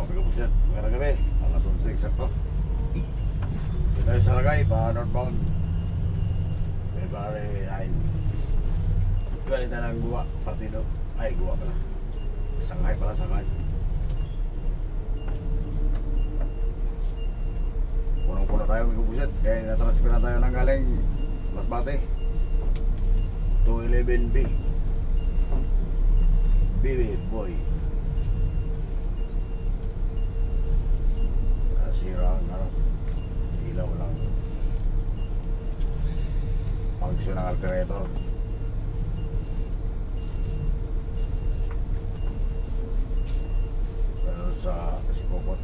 mga buset, magandang gabi. Alas 11 eksakto. Dito tayo sa lagay, pa northbound February 9. Galing tayo ng Guwa, partido. Ay, Guwa pala. Shanghai pala, Shanghai. Punong-puno tayo mga buset. Kaya natransfer na tayo ng galing Masbate 211B BB Boy. Sira ang ilaw lang function ng alternator. Pero sa Sipopot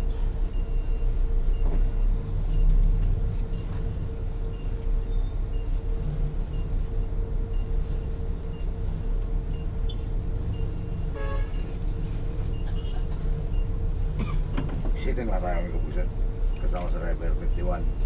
sitting na tayo mga kapuset kasama sa driver 51.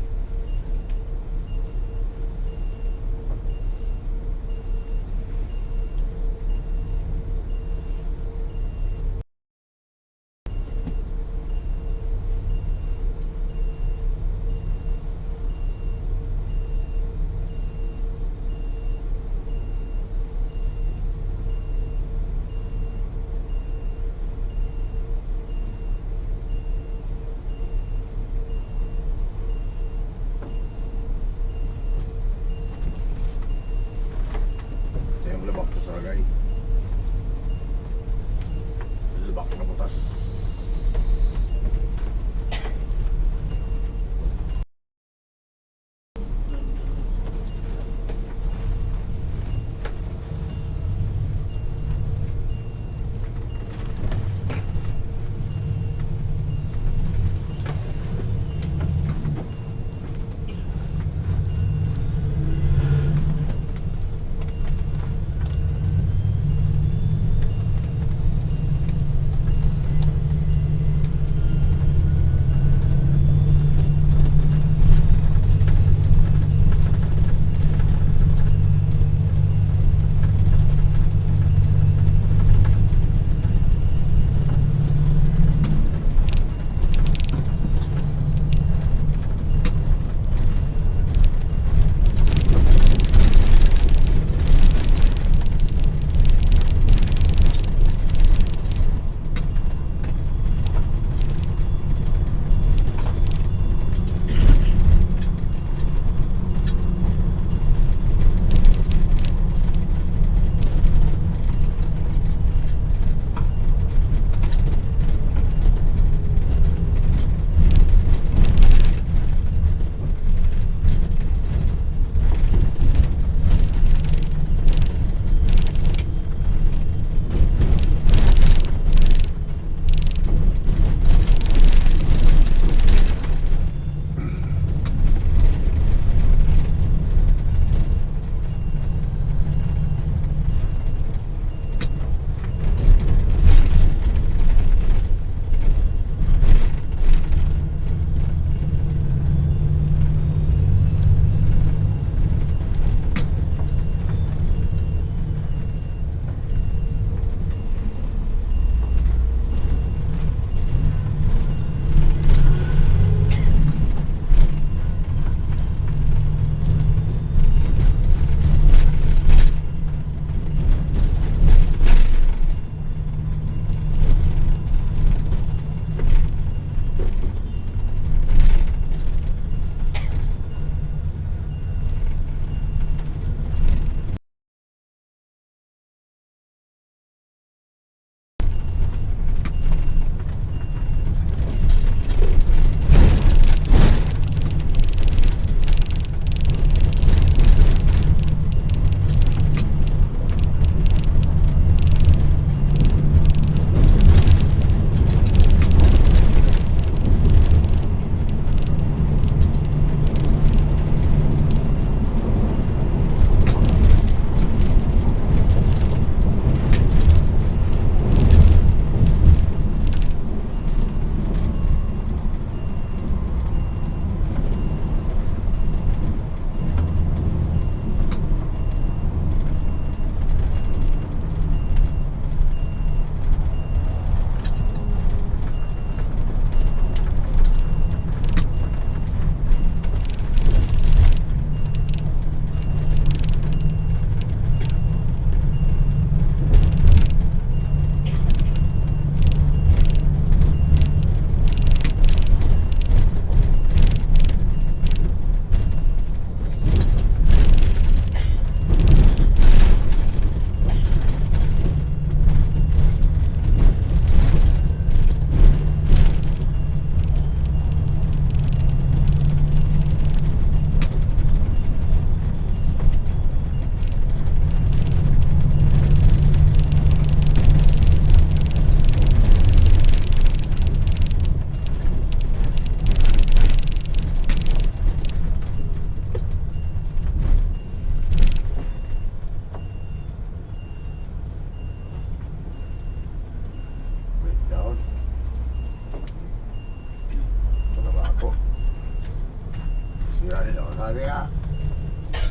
Sabi nga,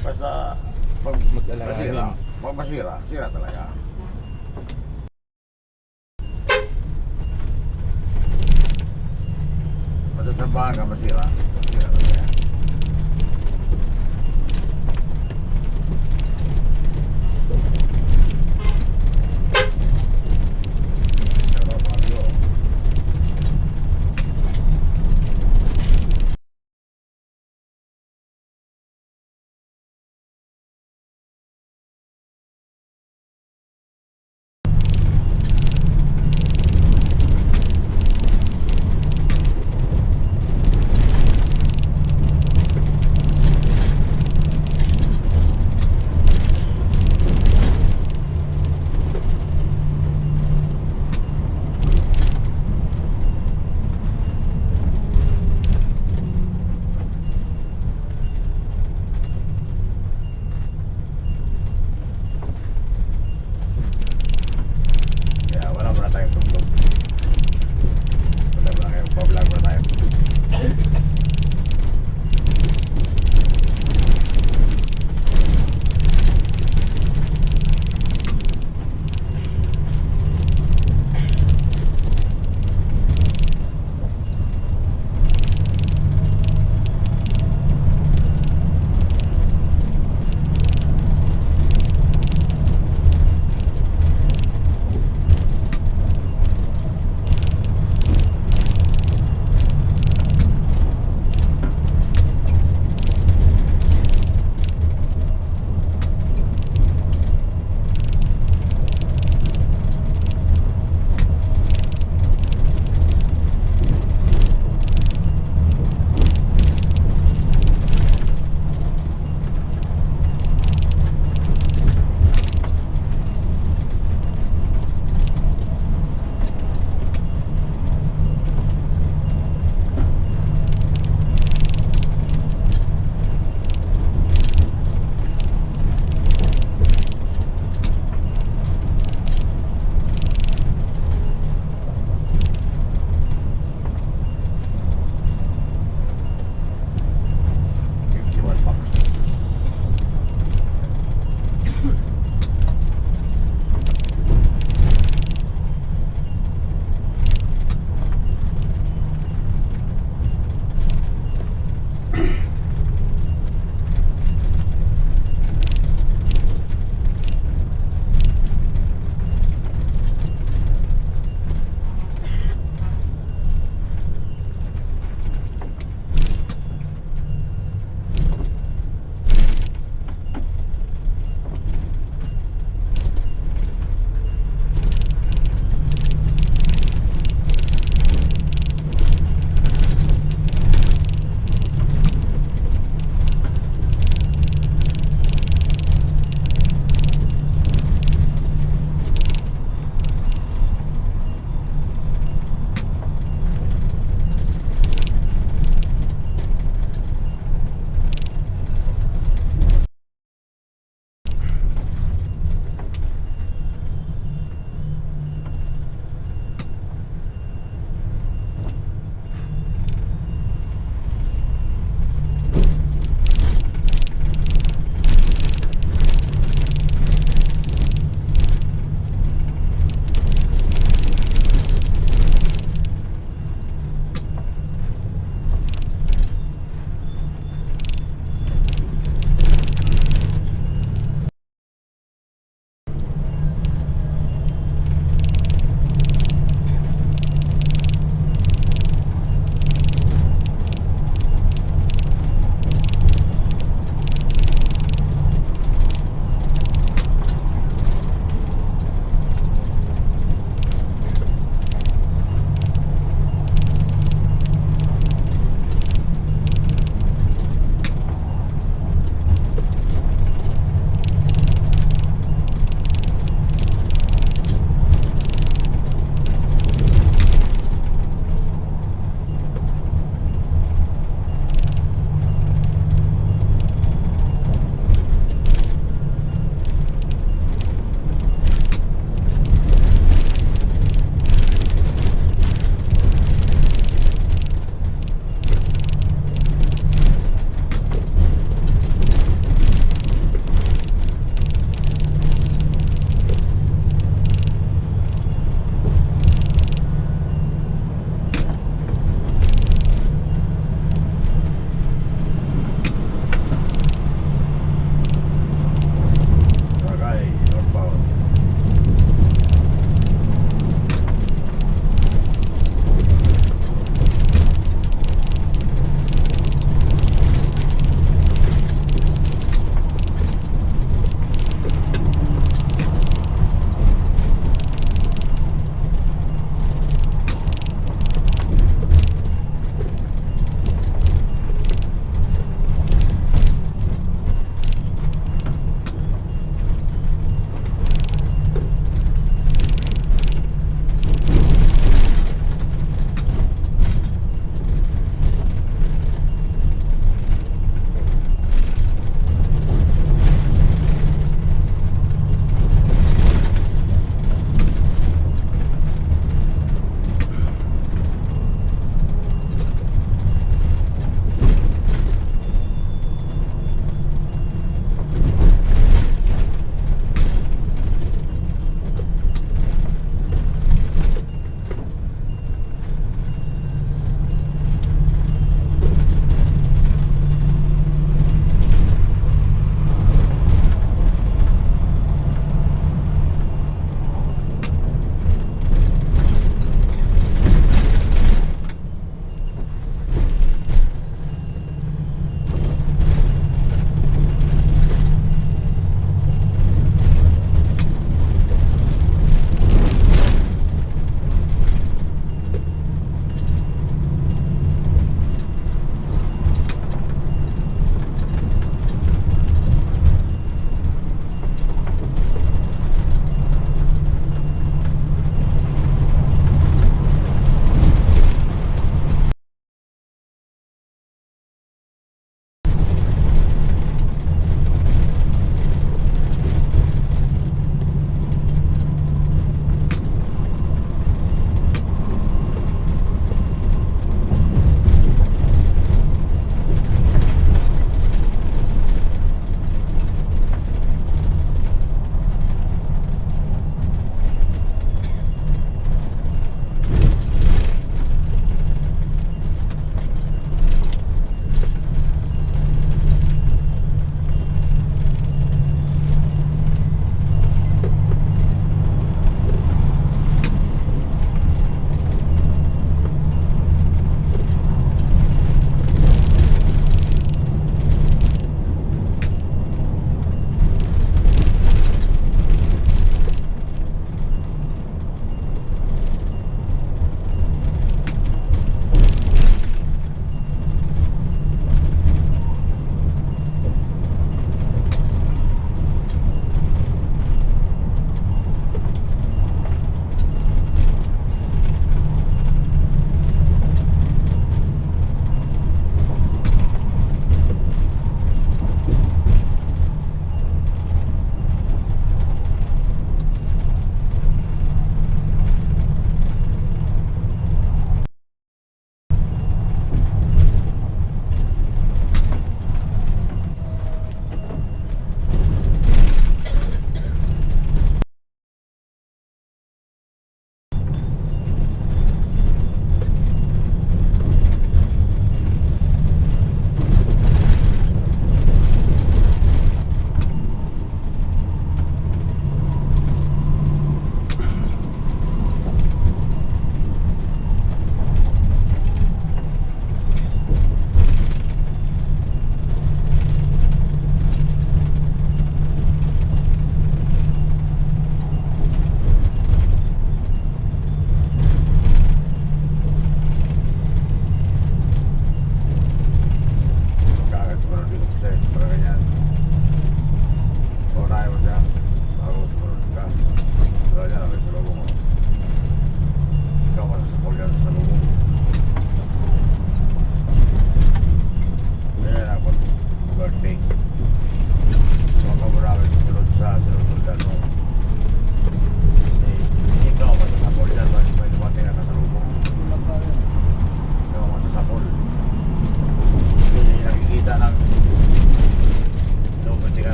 basta pag Mas masira, alanganin. pag masira, sira talaga. Matatrabahan ka, masira. Masira talaga. Pero Mario,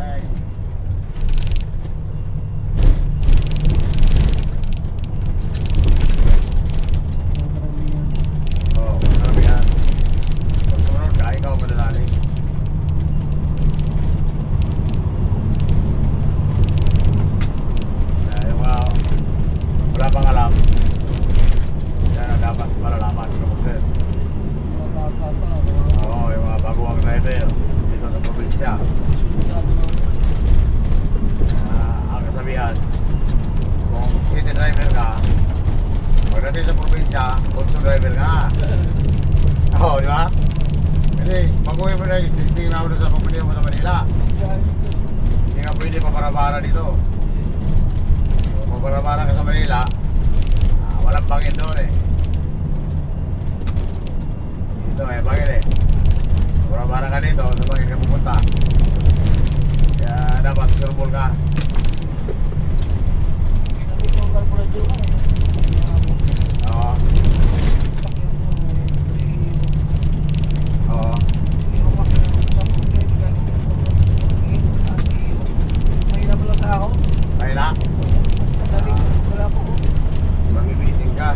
Correct. Oo, karamihan. Pag sumunod ka, ikaw madalali. Yung mga wala pang alam, yan ang dapat malalaman ko po sir. Oo, yung mga baguang driver dito sa probinsya. Ang kasabihan, kung city driver ka, pagdating sa probinsya, kutso driver ka. Oo, di ba? Kasi baguhin mo na yung sistema mo sa pagpilihan mo sa Manila. Hindi nga pwede paparabara dito. Kung paparabara ka sa Manila, walang bangin doon eh. Dito may bangin eh. Paparabara ka dito, sa bangin ka pupunta. Kaya dapat surbol ka. Oo. Oo. Mahina? Mag-meeting ka.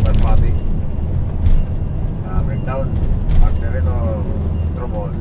basmati. Breakdown. After ito, trouble.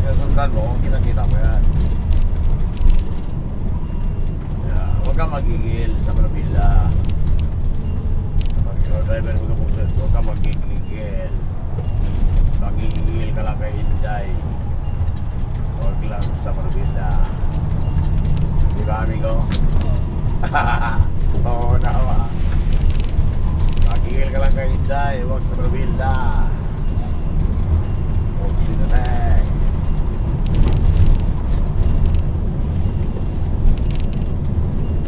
Sundan mo, kita-kita mo yan. Kaya, huwag kang magigil sa Manila. Pag ikaw driver mo ka po, huwag kang magigil. Magigil ka lang kay Inday. Huwag lang sa Manila. Di ba, amigo? Oo, nawa. Magigil ka lang kay Inday, huwag sa Manila. Huwag sinunay.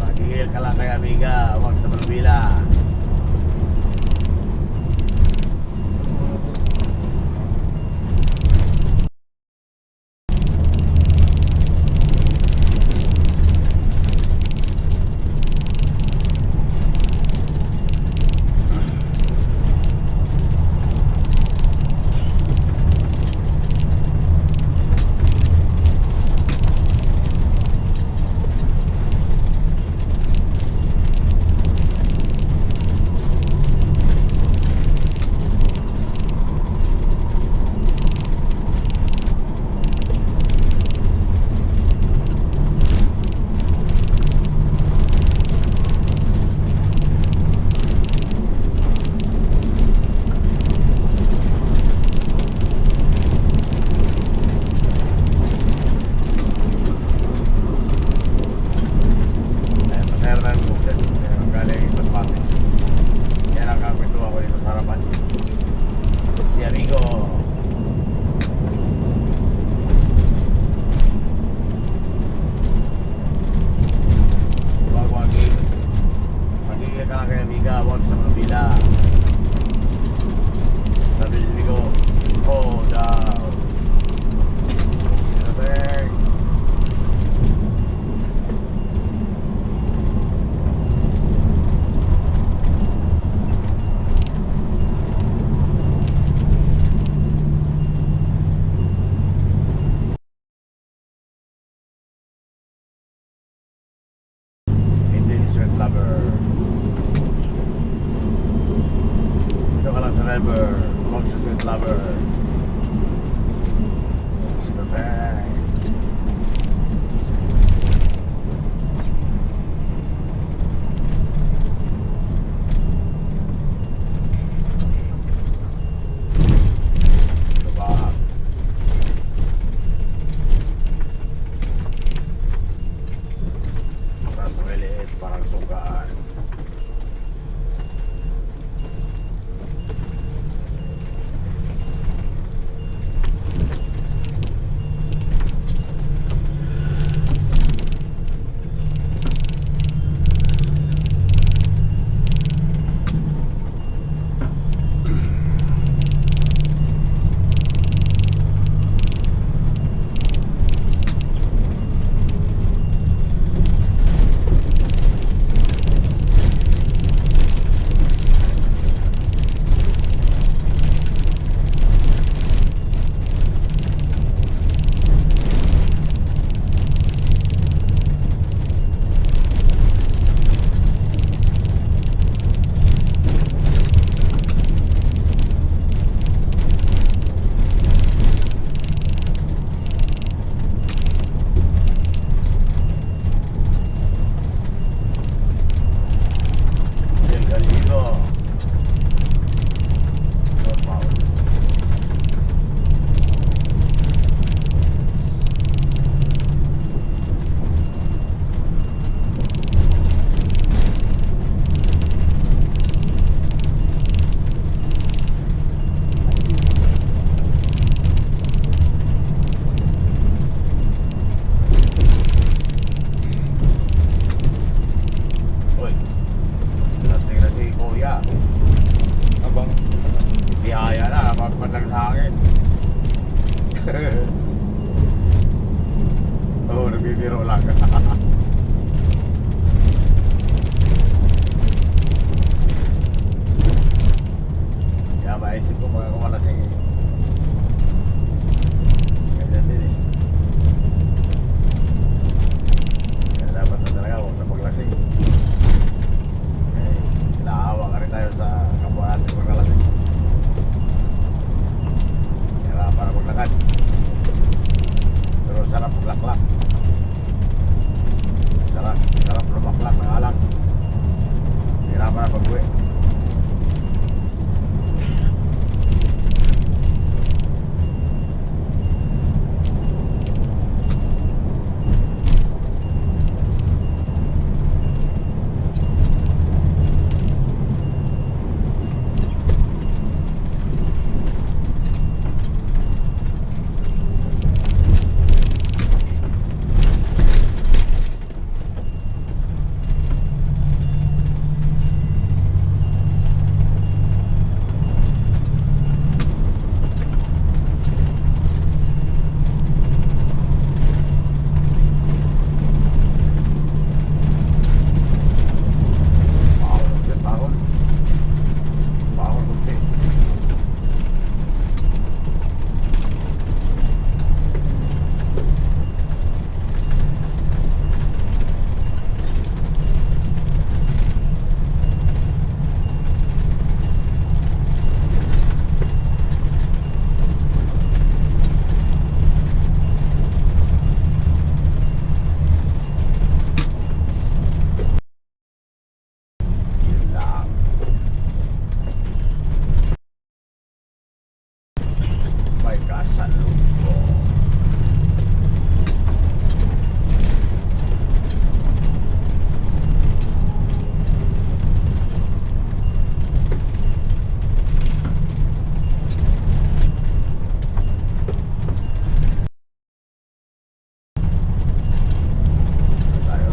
Magigil ka lang kay amiga, huwag sa Manila. Si amigo wag magigil ka lang kay amiga, wag sa Manila. Sabi ni amigo, oh down sinabeng. Sweet lover. Ito ka lang sa driver, huwag sa sweet lover. Sinabeng. hangin. Oo, nagbibiro lang. Kaya maisip ko mga kumalasing eh. Ganyan din eh. Kaya dapat na talaga huwag na paglasing. Eh, inaawa ka rin tayo sa kapwa natin pagkalasing. Kaya para maglakad. Pero sarap maglaklak. Sarap lumaklak ng alak. Hirapan na pag-uwi. Bahon kunti. Yun lang. May kasalubong. Tayo.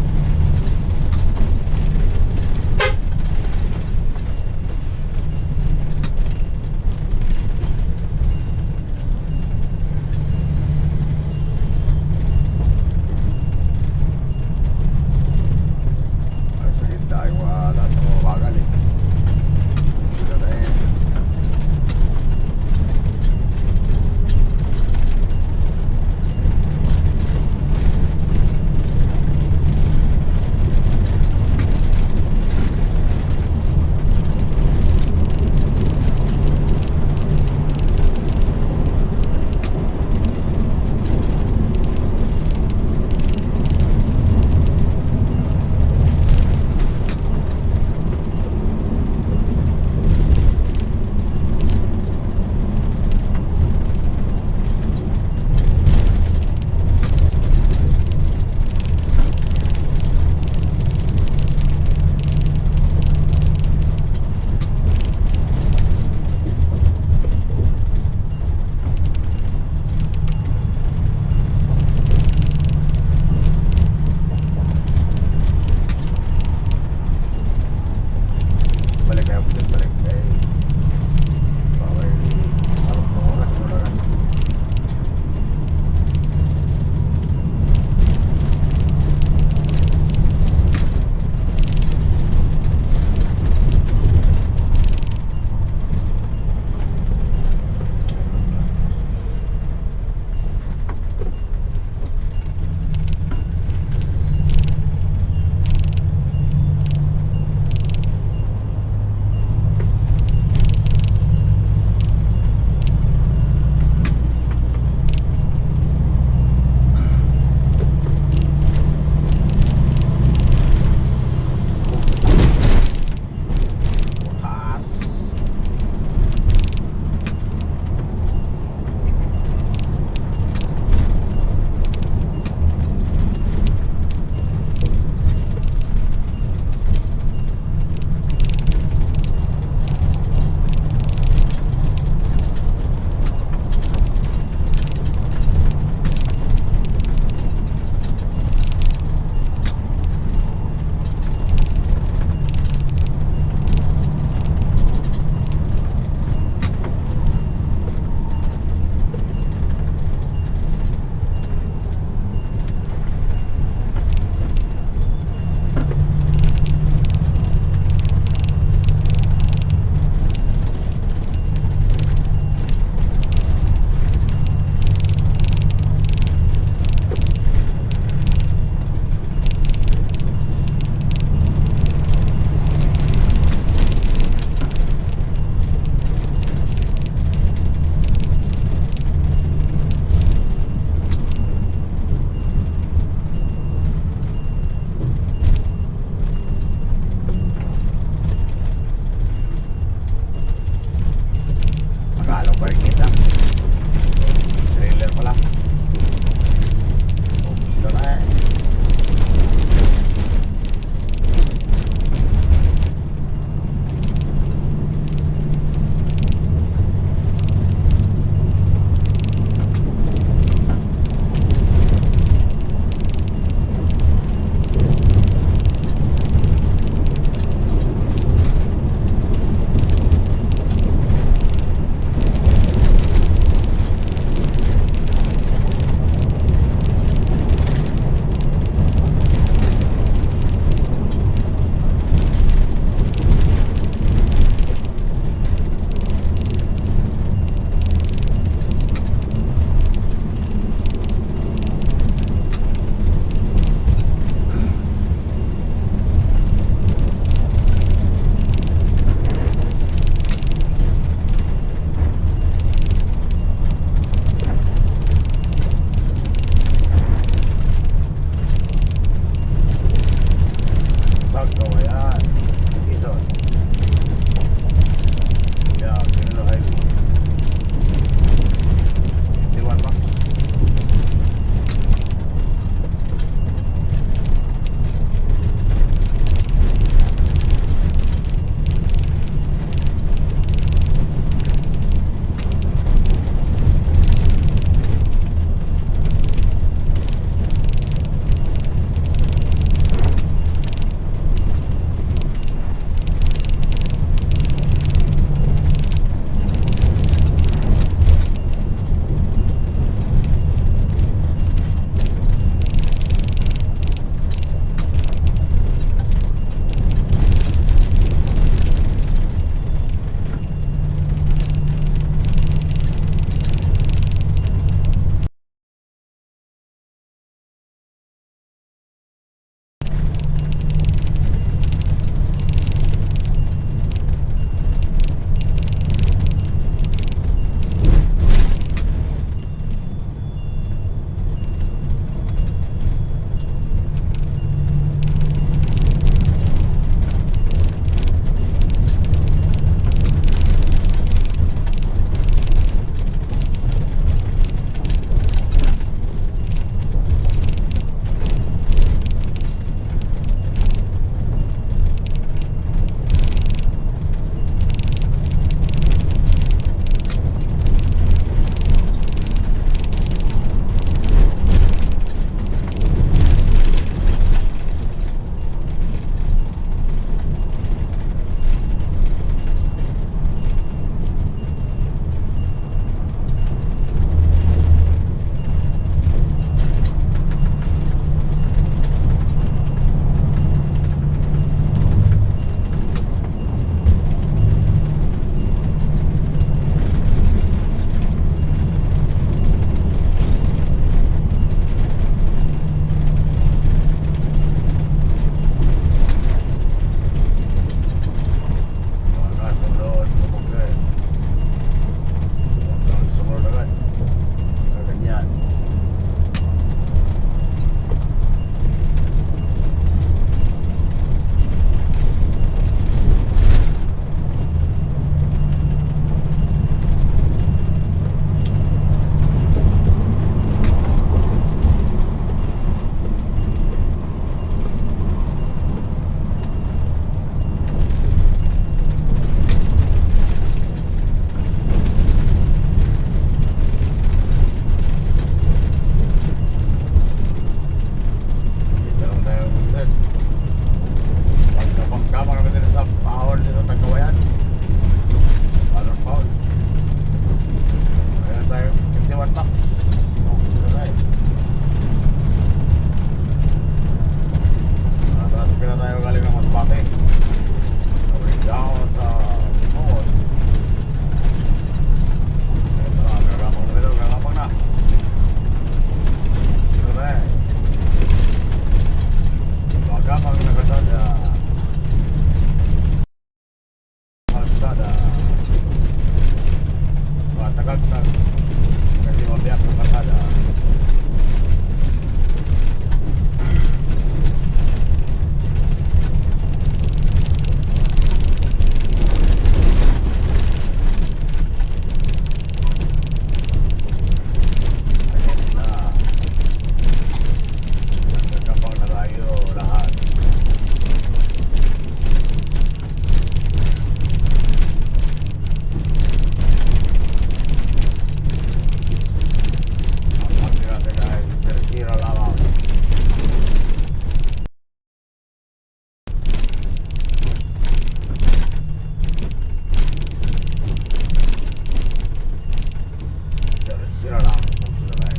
sila lang kung sila na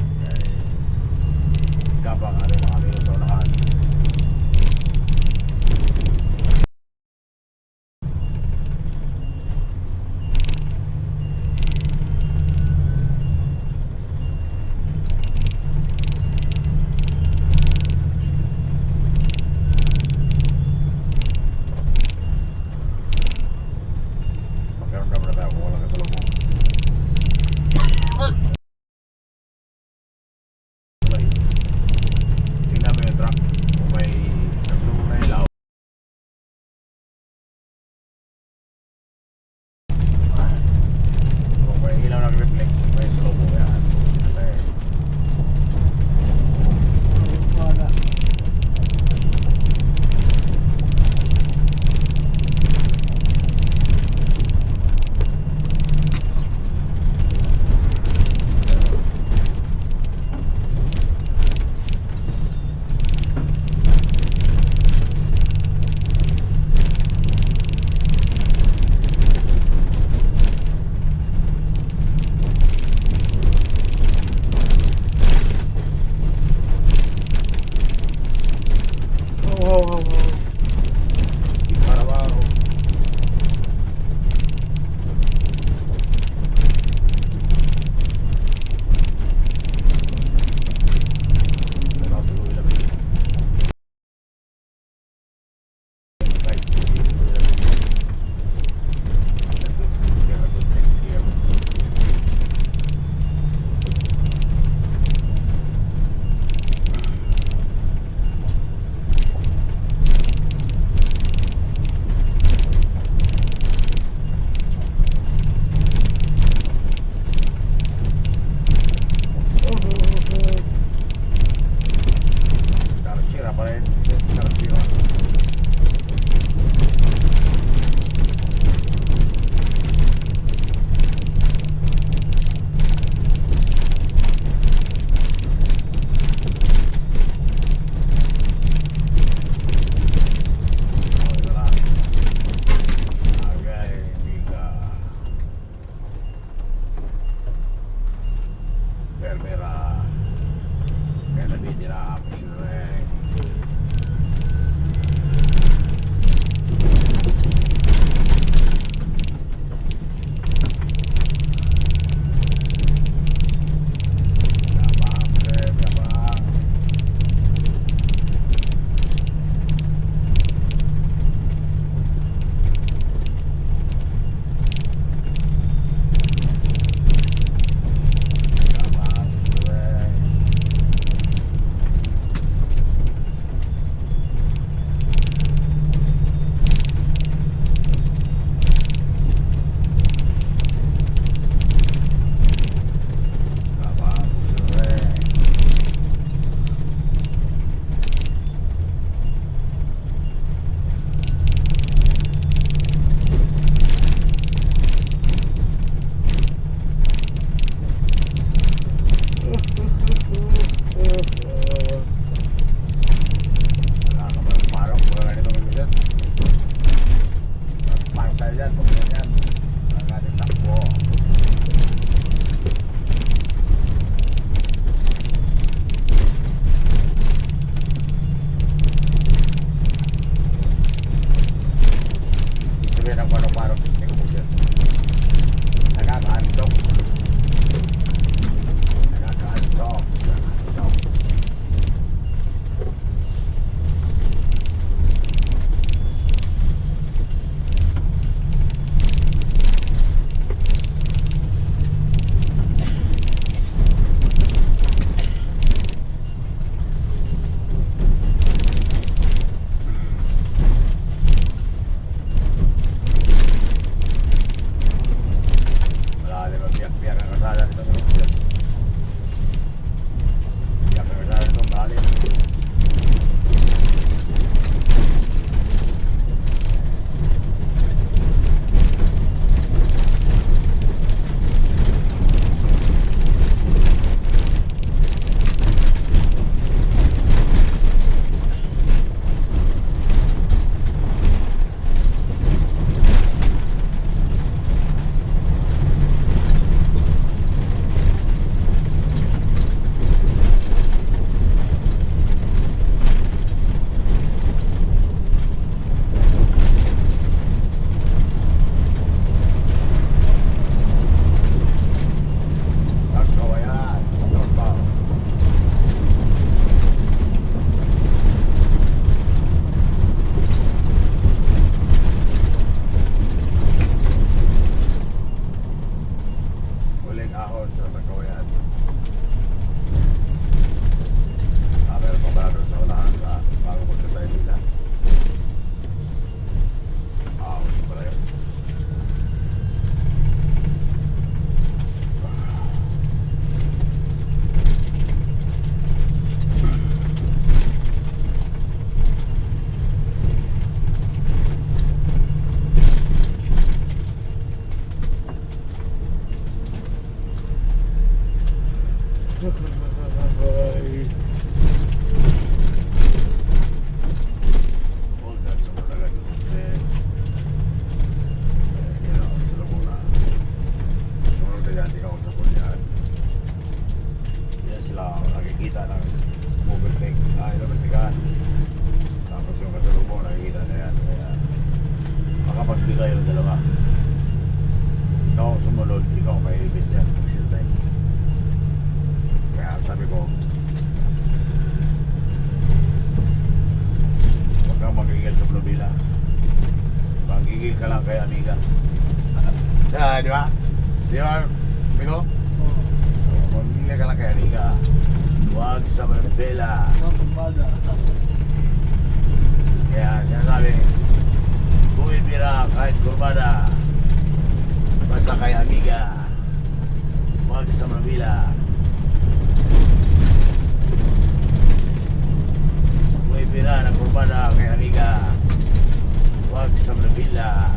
gabang ano yung mga amigos sa unahan. Magkaroon naman na tayo kung walang kasalubong. Tingnan mo yung truck kung may kasalubong na ilaw. Kung may ilaw nag-reflect, may kasalubong yan. Okay. Wala. Oh. Araw-araw. Sira pa rin. Sira. Berbera kaya lebih dirap sila Tagkaw yan. Meron pa pala doon sa unahan bago magkatay nila. Ito pala yun. Nakikita ng overtake overtakean. Tapos yung kasalubong nakikita na yan. Kaya makapagbigay yung dalawa. Ikaw ang sumunod, ikaw ang maibit yan. Kaya sabi ko, huwag kang magigil sa Blubila. Magigil ka lang kay Amiga. Di ba? Di ba, amigo? Magigil ka lang kay Amiga. Huwag sa Manibela. Kaya sinasabi, bumibira kahit kurbada. Basta kay Amiga. Huwag sa Manibela. Bumibira ng kurbada kay Amiga. Huwag sa Manibela.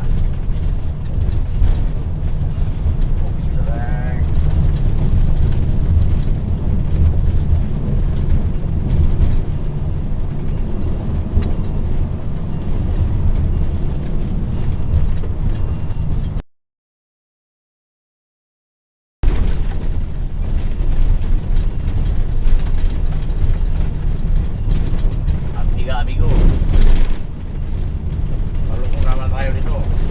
Amigo, malusong naman tayo dito.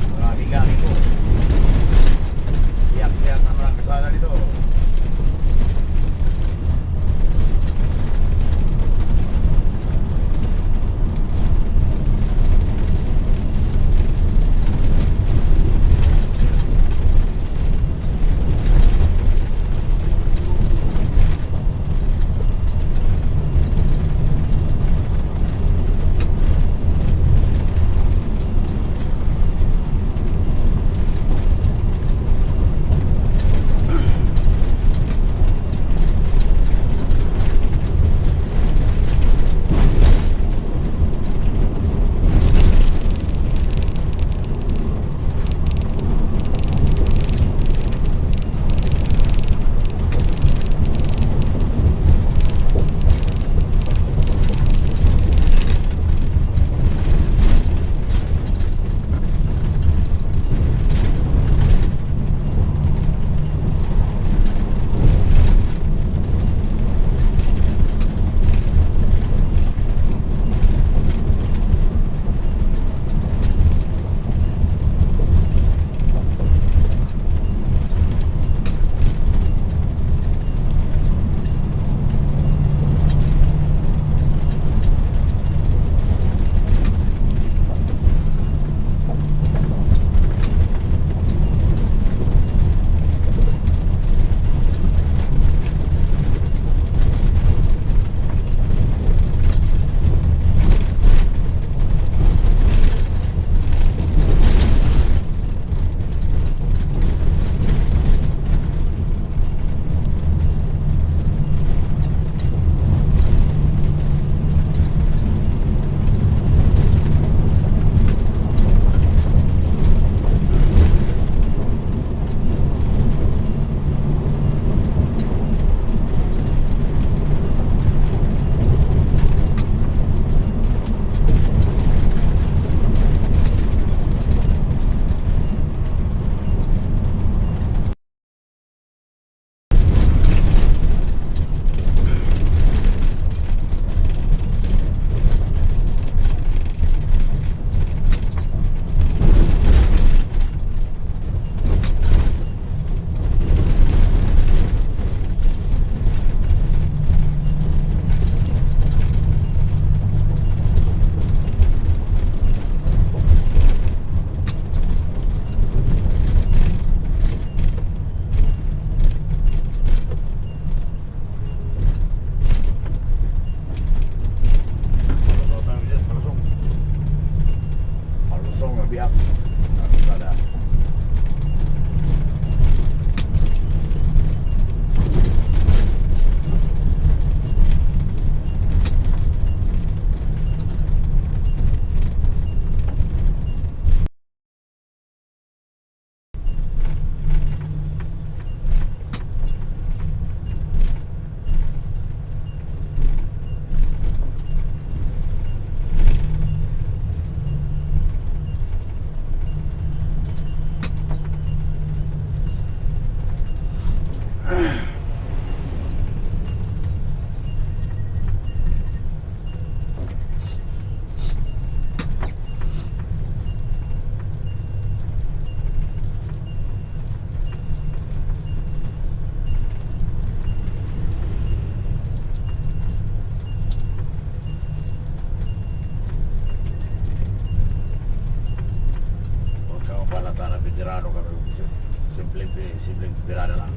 Simpleng birada lang.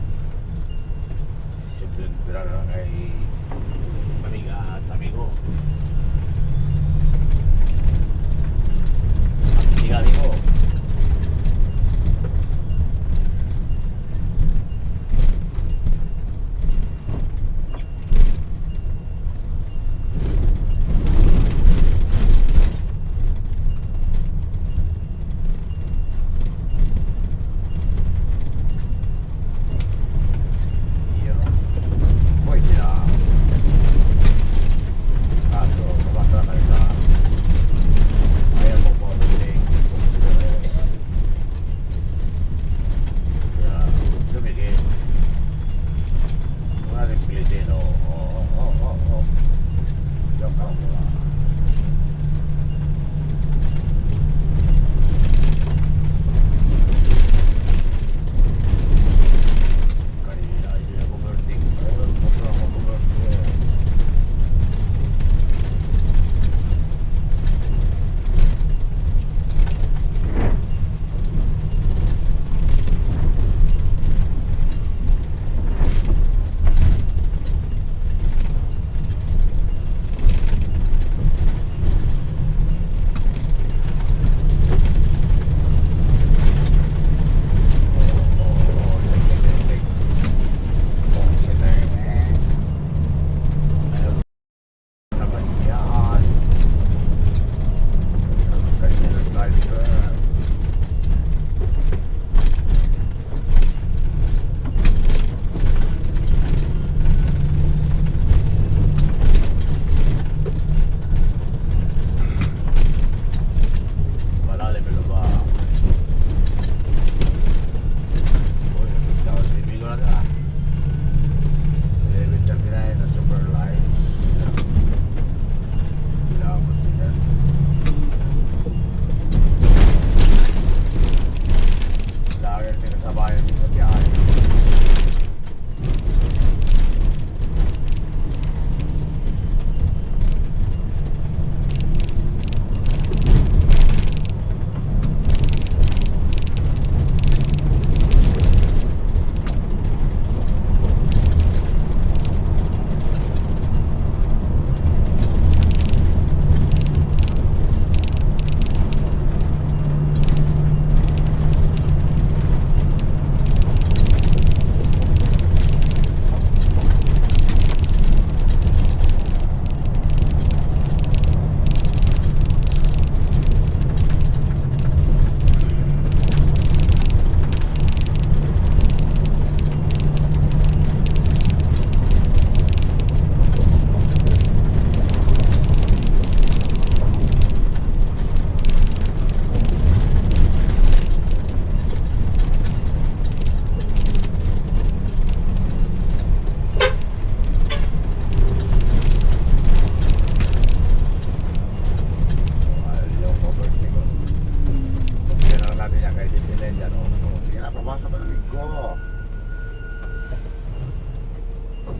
Simpleng birada lang kay Maniga at amigo. At tingali mo.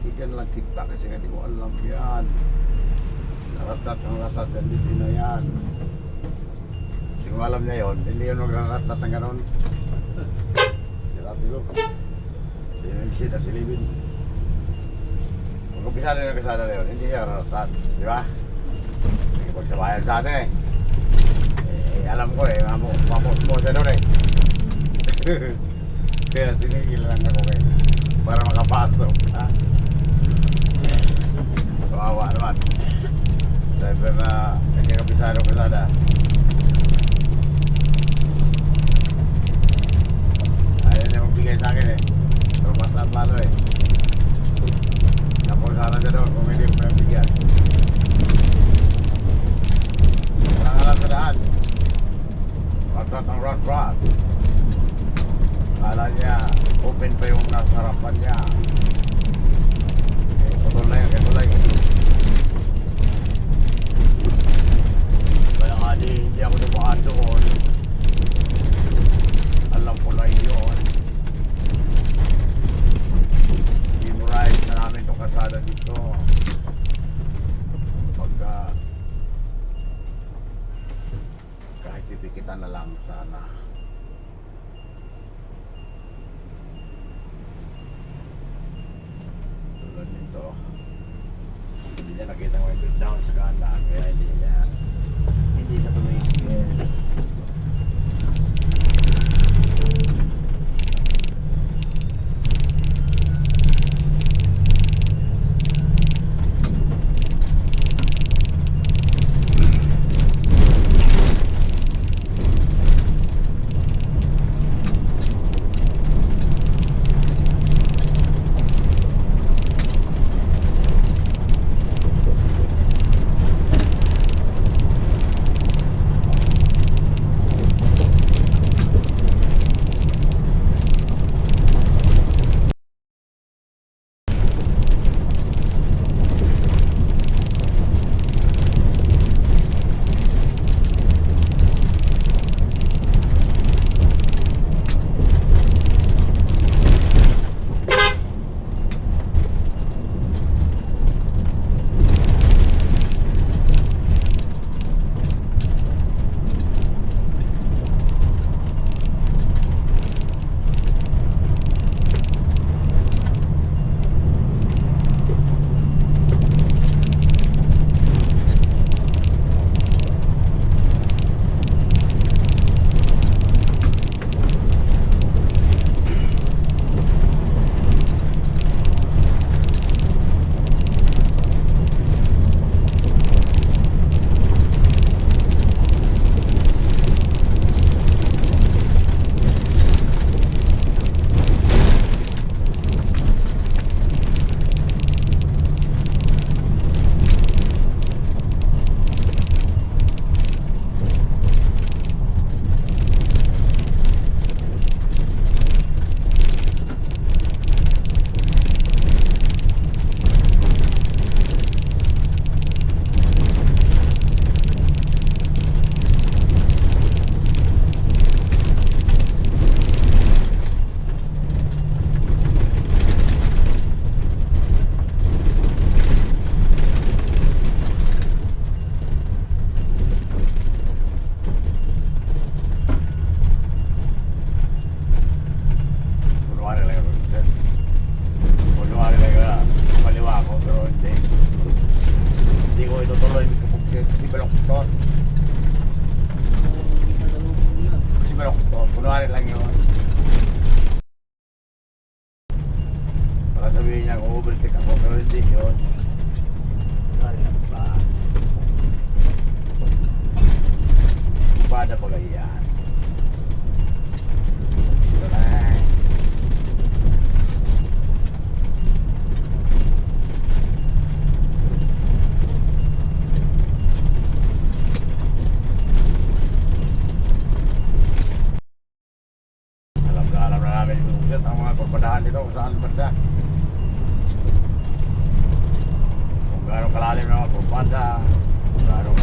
Bigyan lang kita kasi hindi ko alam yan. Naratat ng ratat yan, hindi na yan. Kasi kung alam niya yun, hindi yun magrarat-rat ng ganon. Sinabi ko, hindi yung exit, silibin. Kung umpisa na yung kasada na yun, hindi siya rarat-rat. Di ba? Sige, pagsabayan sa atin eh. Alam ko eh, mamot mo siya doon eh. Kaya tinigil lang ako kayo para makapasok. Ha? Kawawa naman. Driver na hindi kabisado kasada. Ayaw niya magbigay sa akin eh. Tumat at lalo eh. Napol sana siya doon kung hindi ko magbigyan. Walang alam sa daan. Matat ang rat-rat. Kala niya open pa yung nasa harapan niya. niya nakita ko yung breakdown sa kanan, kaya hindi siya tumigil. Kunwari lang yun. Baka sabihin niya kung overtake ako, pero hindi yun. Kunwari lang ba? Iskubada pa ganyan. Ito na. Alam na namin yung ang mga kurbadahan dito kung saan banda. Kung gano'ng kalalim na mga kurbada, kung gano'ng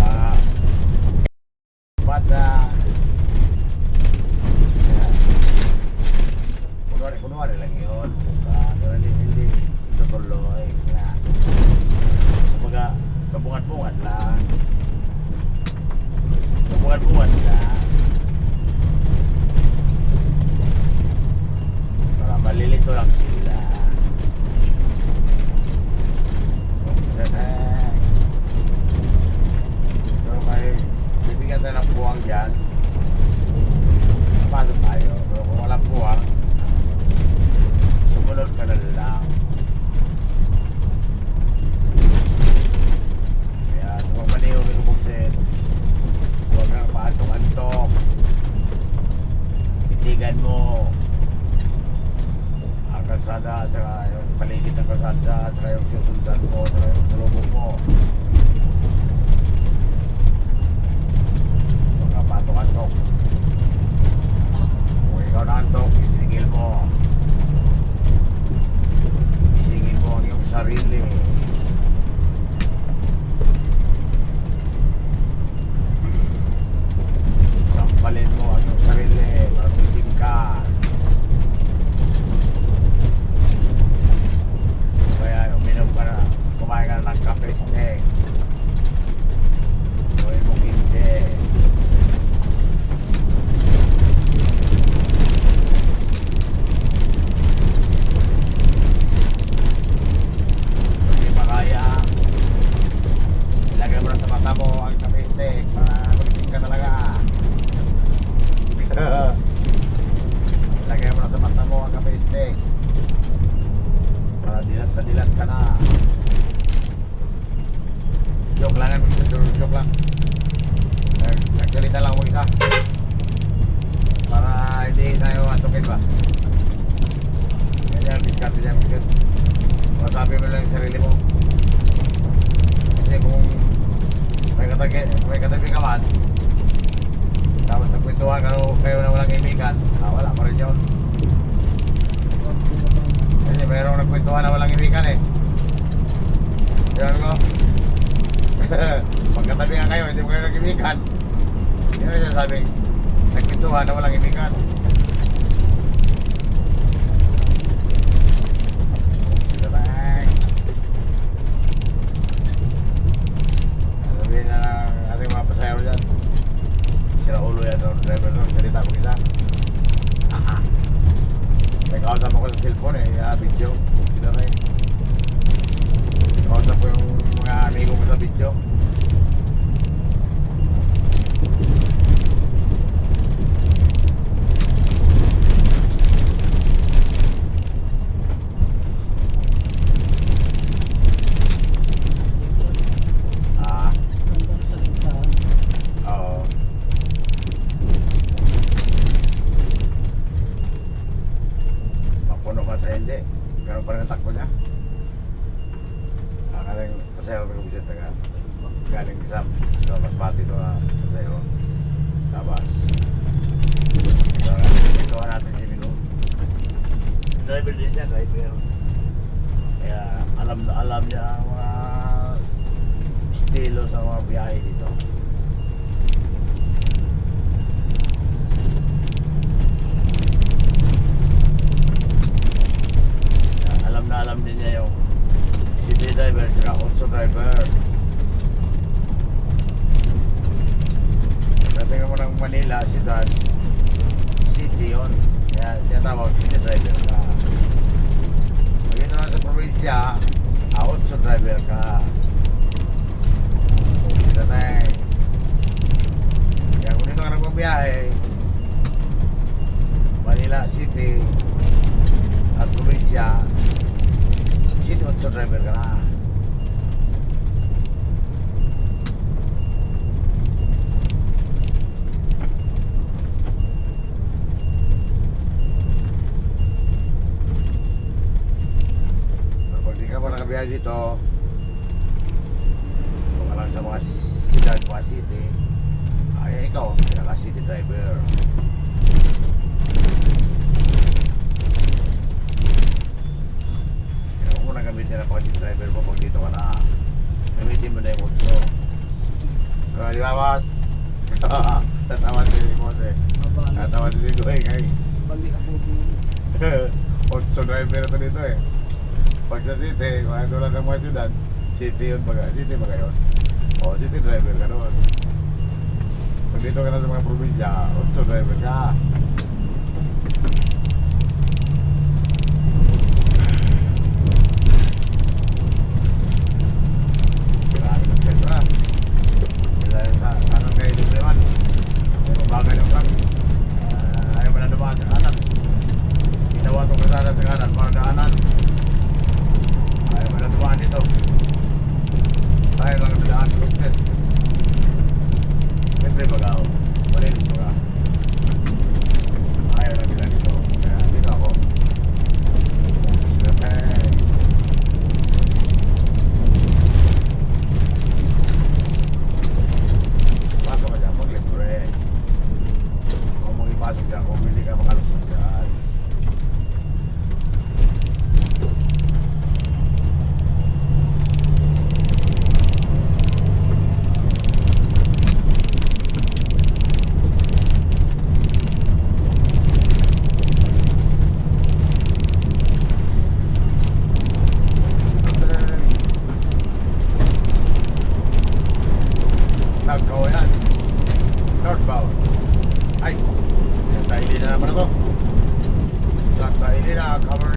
kurbada. Kunwari lang yun. Pero hindi tutuloy. Kumbaga, kabungat-bungat lang. Kabungat-bungat lang. Malilito lang sila. Pero kayo, bibigyan tayo ng buwang dyan. Paano tayo? Pero kung walang buwang, sumunod ka na lang. Kaya sa mga maniho, may kubuksin. Huwag kang paantok-antok. Itigan mo kalsada at saka yung paligid ng kalsada at saka yung susundan mo at saka yung salubong mo. Huwag ka patok-antok. Kung ikaw na-antok, itigil mo. Isingin mo ang iyong sarili. Sampalin mo ang iyong sarili para gising ka. Kumain ka na ng kape steak. Gawin mong hindi. Joke lang yan, joke lang. Nagsalita lang ako mag-isa. Para hindi tayo atukin ba. Ganyan ang diskarte dyan, kasi masabi mo lang yung sarili mo. Kasi kung may katabi ka man, tapos nagkwentuhan kayo na walang imikan, wala pa rin yun. Kasi mayroong nagkwentuhan na walang imikan eh. Sabi ko, pagkatabi nga kayo, hindi mo kayo nag-imikan. Yun ang sinasabing, nagkwentuhan na walang imikan. Sabihin na ng ating mga pasayaro dyan, sira ulo yan ng driver nun, salita ko isa. May kausap ako sa cellphone video, sila rin. Kausap ko yung mga amigo ko sa video. Oo. Mapuno pa sa hindi. Ganun pa rin ang takbo niya. Ang ating pasayro ng Vicente nga. Galing sa Masbate to na pasayro. Tabas. Ito natin si Milo. Driver din siya, driver. Kaya alam na alam niya ang mga estilo sa mga biyahe dito. Alam na alam din niya yung city driver at also driver. Pagdating mo ng Manila, Ciudad, city yun. Kaya tinatawag city driver ka. Pag ito na sa probinsya, also driver ka. Kita tayo. Kaya kung dito ka nagbabiyahe, Manila City at probinsya, city also driver ka na. Pag di ka pa nakabiyahe dito, kung ka lang sa mga siyudad, mga city, ay ikaw, pinaka-city driver. Kaya kung muna gamitin na pag-city driver mo, pag dito ka na, gamitin mo na yung utso. Di ba, boss? Tatawa si Mose. Tatawa si Ligoy, kay. Utso driver ito dito eh. Pag sa city, kung ano lang ng mga siyudad, city yun baga, city baga yun. O, city driver ka doon. Pag dito ka na sa mga probinsya, utso driver ka. Grabe ng sentra. Dahil sa kanan kayo dito naman. May mabagal yung truck. Ayaw mo na dumaan sa kanan. Ginawa itong kasada sa kanan, para daanan. Ayaw mo na dumaan dito. Tayo lang ang daan, lugset. Siyempre bagaw. Malinis mo ka. Ayaw na bila dito. Kaya dito ako. Siyempre. Pasok ka dyan, maglibre. Kung mong ipasok dyan, kung hindi ka makalusot dyan. Nagkawayan. Northbound. Ay, Santa Elena naman ito. Santa Elena, cover